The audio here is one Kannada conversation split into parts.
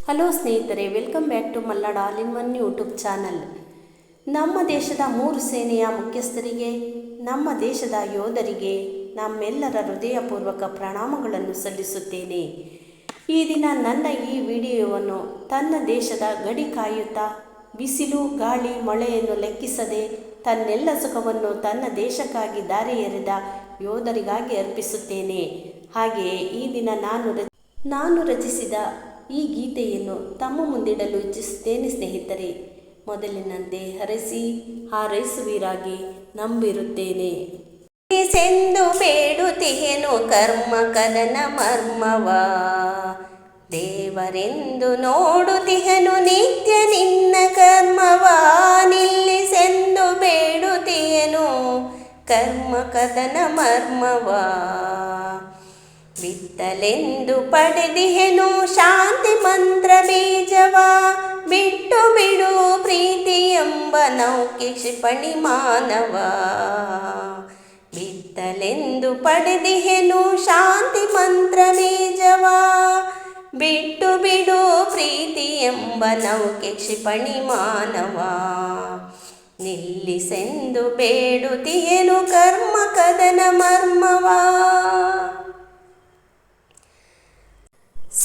ಹಲೋ ಸ್ನೇಹಿತರೆ, welcome back to Malnad all in one YouTube channel. ನಮ್ಮ ದೇಶದ 3 ಸೇನೆಯ ಮುಖ್ಯಸ್ಥರಿಗೆ, ನಮ್ಮ ದೇಶದ ಯೋಧರಿಗೆ ನಮ್ಮೆಲ್ಲರ ಹೃದಯಪೂರ್ವಕ ಪ್ರಣಾಮಗಳನ್ನು ಸಲ್ಲಿಸುತ್ತೇನೆ. ಈ ದಿನ ನನ್ನ ಈ ವಿಡಿಯೋವನ್ನು ತನ್ನ ದೇಶದ ಗಡಿ ಕಾಯುತ್ತಾ ಬಿಸಿಲು ಗಾಳಿ ಮಳೆಯನ್ನು ಲೆಕ್ಕಿಸದೆ ತನ್ನೆಲ್ಲ ಸುಖವನ್ನು ತನ್ನ ದೇಶಕ್ಕಾಗಿ ದಾರಿ ಎರೆದ ಯೋಧರಿಗಾಗಿ ಅರ್ಪಿಸುತ್ತೇನೆ. ಹಾಗೆಯೇ ಈ ದಿನ ನಾನು ರಚಿಸಿದ ಈ ಗೀತೆಯನ್ನು ತಮ್ಮ ಮುಂದಿಡಲು ಇಚ್ಛಿಸುತ್ತೇನೆ. ಸ್ನೇಹಿತರೆ, ಮೊದಲಿನಂತೆ ಹರಸಿ ಹಾರೈಸುವಿರಾಗಿ ನಂಬಿರುತ್ತೇನೆ. ಸೆಂದು ಬೇಡುತ್ತಿಹೆನು ಕರ್ಮ ಕದನ ಮರ್ಮವ, ದೇವರೆಂದು ನೋಡುತ್ತಿಹೆನು ನಿತ್ಯ ನಿನ್ನ ಕರ್ಮವ. ನಿಲ್ಲಿಸೆಂದು ಬೇಡುತ್ತಿಹೆನು ಕರ್ಮ ಕದನ ಮರ್ಮವ, ಬಿತ್ತಲೆಂದು ಪಡೆದಿಹೆನು ಶಾಂತಿ ಮಂತ್ರ ಬೀಜವ. ಬಿಟ್ಟು ಬಿಡು ಪ್ರೀತಿ ಎಂಬ ನೌಕೆ ಕ್ಷಿಪಣಿ ಮಾನವ, ಬಿತ್ತಲೆಂದು ಪಡೆದಿಹೆನು ಶಾಂತಿ ಮಂತ್ರ ಬೀಜವ. ಬಿಟ್ಟು ಬಿಡು ಪ್ರೀತಿ ಎಂಬ ನೌಕೆ ಕ್ಷಿಪಣಿ ಮಾನವ, ನಿಲ್ಲಿಸೆಂದು ಬೇಡುತ್ತಿಹೆನು ಕರ್ಮ ಕದನ ಮರ್ಮವ.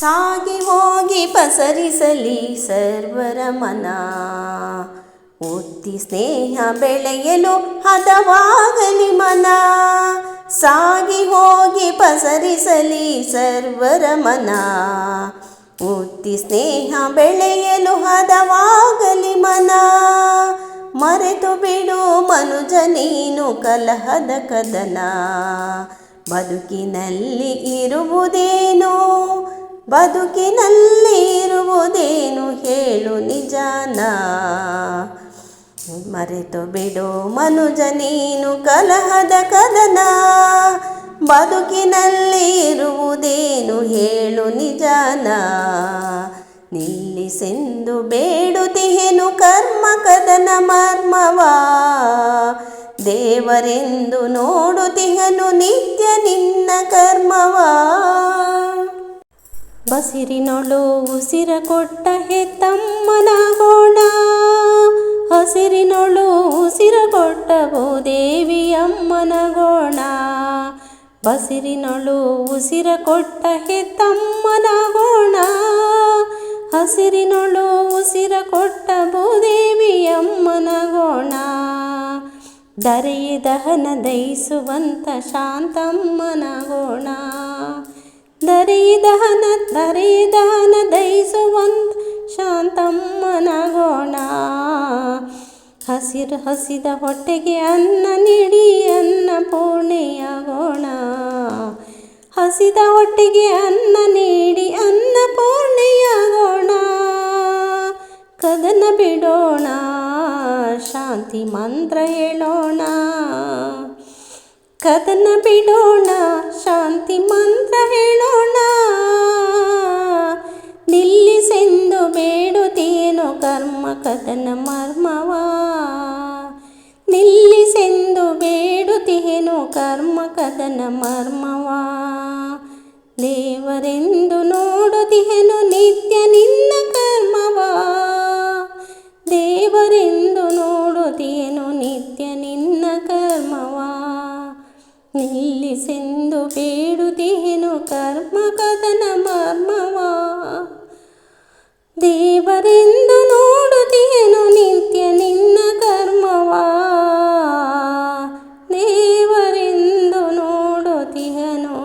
ಸಾಗಿ ಹೋಗಿ ಪಸರಿಸಲಿ ಸರ್ವರ ಮನ, ಒತ್ತಿ ಸ್ನೇಹ ಬೆಳೆಯಲು ಹದವಾಗಲಿ ಮನ. ಸಾಗಿ ಹೋಗಿ ಪಸರಿಸಲಿ ಸರ್ವರ ಮನ, ಒತ್ತಿ ಸ್ನೇಹ ಬೆಳೆಯಲು ಹದವಾಗಲಿ ಮನ. ಮರೆತು ಬಿಡು ಮನುಜ ನೀನು ಕಲಹದ ಕದನ, ಬದುಕಿನಲ್ಲಿ ಇರುವುದೇನು ಬದುಕಿನಲ್ಲಿ ಇರುವುದೇನು ಹೇಳು ನಿಜಾನ. ಮರೆತು ಬಿಡು ಮನುಜ ನೀನು ಕಲಹದ ಕದನ, ಬದುಕಿನಲ್ಲಿ ಇರುವುದೇನು ಹೇಳು ನಿಜಾನ. ನಿಲ್ಲಿಸೆಂದು ಬೇಡುತ್ತಿಹೆನು ಕರ್ಮ ಕದನ ಮರ್ಮವ, ದೇವರೆಂದು ನೋಡುತ್ತಿಹೆನು ನಿತ್ಯ ನಿನ್ನ ಕರ್ಮವ. ಬಸಿರಿನೊಳು ಉಸಿರ ಕೊಟ್ಟ ಹೆತ್ತಮ್ಮನಾಗೋಣ, ಹಸಿರಿನೊಳು ಉಸಿರ ಕೊಟ್ಟ ಭೂದೇವಿಯಮ್ಮನಾಗೋಣ. ಬಸಿರಿನೊಳು ಉಸಿರ ಕೊಟ್ಟ ಹೆತ್ತಮ್ಮನಾಗೋಣ, ಹಸಿರಿನೊಳು ಉಸಿರ ಕೊಟ್ಟ ಭೂದೇವಿಯಮ್ಮನಾಗೋಣ. ಧರೆಯ ದಹನ ದಹಿಸುವಂತ ಶಾಂತಮ್ಮನಾಗೋಣ, ಧರೆಯ ದಹನ ದಹಿಸುವಂತ ಶಾಂತಮ್ಮನಾಗೋಣ. ಹಸಿದ ಹೊಟ್ಟೆಗೆ ಅನ್ನ ನೀಡಿ ಅನ್ನಪೂರ್ಣೆಯಾಗೋಣ, ಹಸಿದ ಹೊಟ್ಟೆಗೆ ಅನ್ನ ನೀಡಿ ಅನ್ನಪೂರ್ಣೆಯಾಗೋಣ. ಕದನ ಬಿಡೋಣ ಶಾಂತಿ ಮಂತ್ರ ಹೇಳೋಣ, ಕದನ ಬಿಡೋಣ ಶಾಂತಿ ಮಂತ್ರ ಹೇಳೋಣ. ನಿಲ್ಲಿಸೆಂದು ಬೇಡುತ್ತೇನು ಕರ್ಮ ಕದನ ಮರ್ಮವ, ನಿಲ್ಲಿಸೆಂದು ಬೇಡುತ್ತೇನು ಕರ್ಮ ಕದನ ಮರ್ಮವ. ದೇವರೆಂದು ನೋಡುತ್ತಿಹೆನು ನಿತ್ಯ ನಿನ್ನ ಕರ್ಮವ, ದೇವರೆಂದು ನೋಡುತ್ತಿಹೆನು ನಿತ್ಯ ನಿನ್ನ ಕರ್ಮವ. ನಿಲ್ಲಿಸೆಂದು ಬೇಡುತ್ತಿಹೆನು ಕರ್ಮ ಕದನ ಮರ್ಮವ, ದೇವರೆಂದು ನೋಡುತ್ತಿಹೆನು ನಿತ್ಯ ನಿನ್ನ ಕರ್ಮವ. ದೇವರೆಂದು ನೋಡುತ್ತಿಹೆನು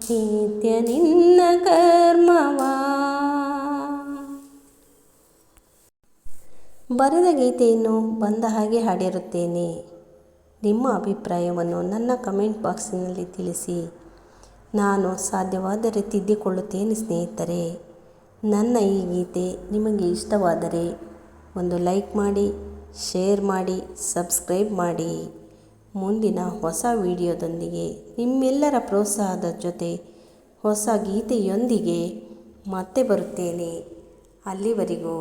ನಿತ್ಯ ನಿನ್ನ ಕರ್ಮವ. ಬರೆದ ಗೀತೆಯನ್ನು ಬಂದ ಹಾಗೆ ಹಾಡಿರುತ್ತೇನೆ. ನಿಮ್ಮ ಅಭಿಪ್ರಾಯವನ್ನು ನನ್ನ ಕಮೆಂಟ್ ಬಾಕ್ಸಿನಲ್ಲಿ ತಿಳಿಸಿ. ನಾನು ಸಾಧ್ಯವಾದರೆ ತಿದ್ದಿಕೊಳ್ಳುತ್ತೇನೆ. ಸ್ನೇಹಿತರೆ, ನನ್ನ ಈ ಗೀತೆ ನಿಮಗೆ ಇಷ್ಟವಾದರೆ ಒಂದು ಲೈಕ್ ಮಾಡಿ, ಶೇರ್ ಮಾಡಿ, ಸಬ್ಸ್ಕ್ರೈಬ್ ಮಾಡಿ. ಮುಂದಿನ ಹೊಸ ವಿಡಿಯೋದೊಂದಿಗೆ ನಿಮ್ಮೆಲ್ಲರ ಪ್ರೋತ್ಸಾಹದ ಜೊತೆ ಹೊಸ ಗೀತೆಯೊಂದಿಗೆ ಮತ್ತೆ ಬರುತ್ತೇನೆ. ಅಲ್ಲಿವರೆಗೂ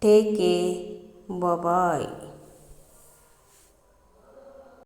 ಟೇಕ್ ಕೇರ್, ಬಾಯ್.